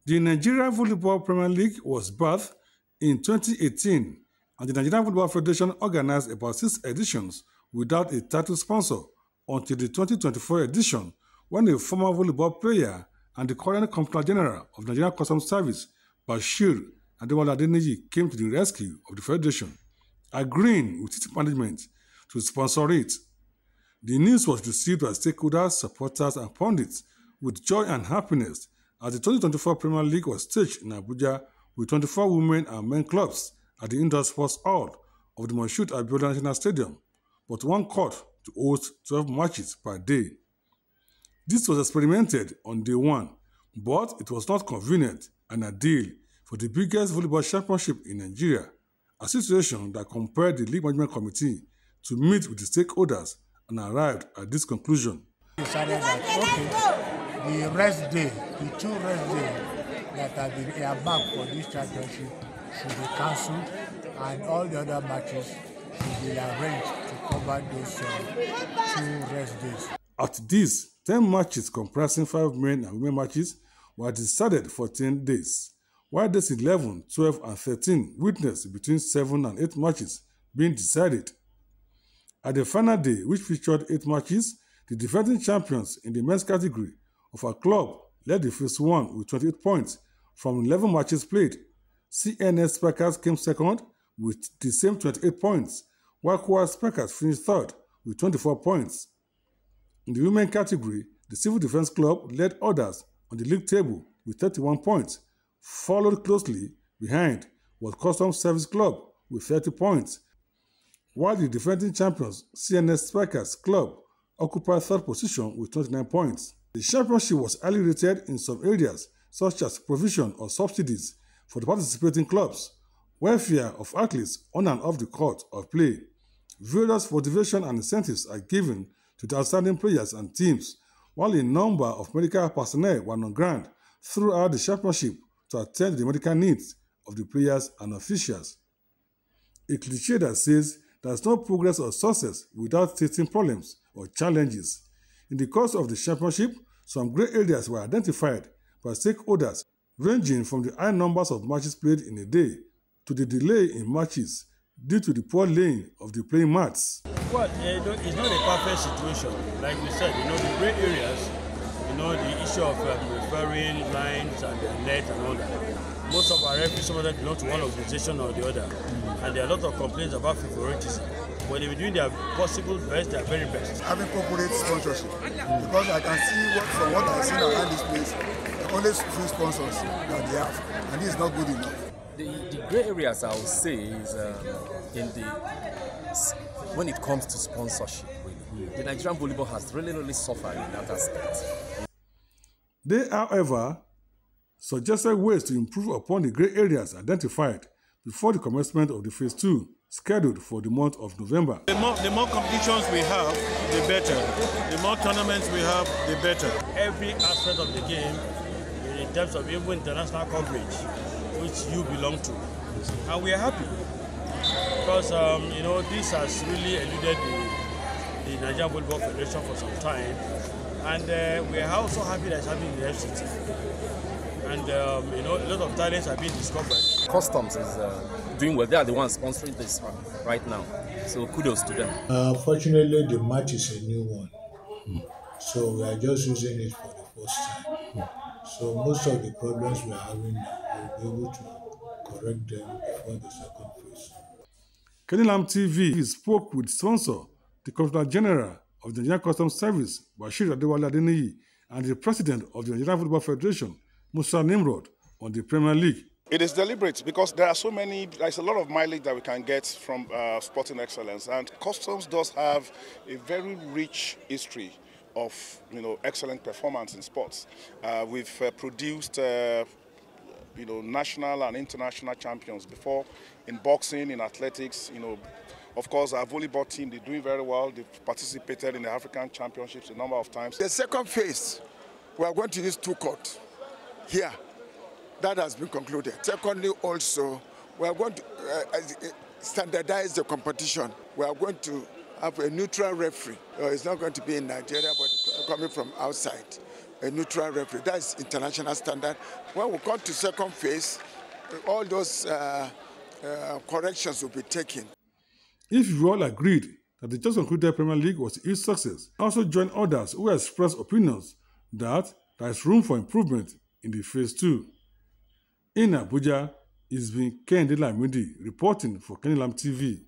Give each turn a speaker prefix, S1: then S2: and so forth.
S1: The Nigerian Volleyball Premier League was birthed in 2018, and the Nigerian Volleyball Federation organized about 6 editions without a title sponsor until the 2024 edition, when a former volleyball player and the current Comptroller General of Nigerian Customs Service, Bashir Adewale came to the rescue of the Federation, agreeing with its management to sponsor it. The news was received by stakeholders, supporters, and pundits with joy and happiness as the 2024 Premier League was staged in Abuja with 24 women and men clubs at the Indoor Sports Hall of the Moshood Abuja National Stadium, but one court to host 12 matches per day. This was experimented on day 1, but it was not convenient and ideal for the biggest volleyball championship in Nigeria, a situation that compelled the League Management Committee to meet with the stakeholders and arrived at this conclusion.
S2: We decided that, okay, the rest day, the 2 rest days that have been earmarked for this championship should be cancelled, and all the other matches should be arranged to cover those 2 rest days.
S1: At this, 10 matches comprising 5 men and women matches were decided for 10 days, while days 11, 12, and 13 witnessed between 7 and 8 matches being decided. At the final day, which featured 8 matches, the defending champions in the men's category of our club led the first one with 28 points from 11 matches played. CNS Spikers came second with the same 28 points, while Kwara Spikers finished third with 24 points. In the women category, the Civil Defense Club led others on the league table with 31 points. Followed closely behind was Customs Service Club with 30 points, while the defending champions CNS Spikers Club occupied 3rd position with 29 points. The championship was highly rated in some areas, such as provision of subsidies for the participating clubs, welfare of athletes on and off the court of play. Various motivation and incentives are given to the outstanding players and teams, while a number of medical personnel were on ground throughout the championship to attend to the medical needs of the players and officials. A cliché that says there is no progress or success without facing problems or challenges. In the course of the championship, some grey areas were identified by stakeholders, ranging from the high numbers of matches played in a day to the delay in matches due to the poor laying of the playing mats.
S3: Well, it's not a perfect situation. Like we said, the grey areas, the issue of referring lines and the net and all that. Most of our referees, some of them belong to one organization or the other, and there are a lot of complaints about favoritism. But they were doing their possible best, their very best.
S4: Having corporate sponsorship, because I can see from what I've seen around this place, the only few sponsors that they have, and this is not good enough.
S5: The grey areas, I would say, is when it comes to sponsorship. The Nigerian volleyball has really suffered in that aspect.
S1: They, however, suggested ways to improve upon the grey areas identified before the commencement of the Phase 2, scheduled for the month of November.
S3: The more competitions we have, the better. The more tournaments we have, the better. Every aspect of the game, in terms of even international coverage, which you belong to. And we are happy because, this has really eluded the Nigerian Volleyball Federation for some time. And we are also happy that it's happening in the FCT. And, a lot of talents are being discovered.
S5: Customs is doing well. They are the ones sponsoring this right now. So kudos to them.
S2: Fortunately, the match is a new one. So we are just using it for the first time. So most of the problems we are having now, we'll be able to correct them before the second phase.
S1: Lam TV spoke with sponsor, the Comptroller General of the Nigerian Customs Service, Bashir Adewale, and the President of the Nigerian Volleyball Federation, Musa Nimrod, on the Premier League.
S6: It is deliberate because there's a lot of mileage that we can get from sporting excellence, and Customs does have a very rich history of excellent performance in sports. We've produced national and international champions before in boxing, in athletics. Of course, our volleyball team, they're doing very well. They've participated in the African Championships a number of times.
S4: The second phase, we are going to use 2 courts here. That has been concluded. Secondly, also, we are going to standardize the competition. We are going to
S7: have a neutral referee. It's not going to be in Nigeria, but coming from outside. A neutral referee. That's international standard. When we come to second phase, all those corrections will be taken.
S1: If you all agreed that the just concluded Premier League was a huge success, also join others who express opinions that there is room for improvement in the phase 2. In Abuja, it's been Lam TV reporting for Lam TV.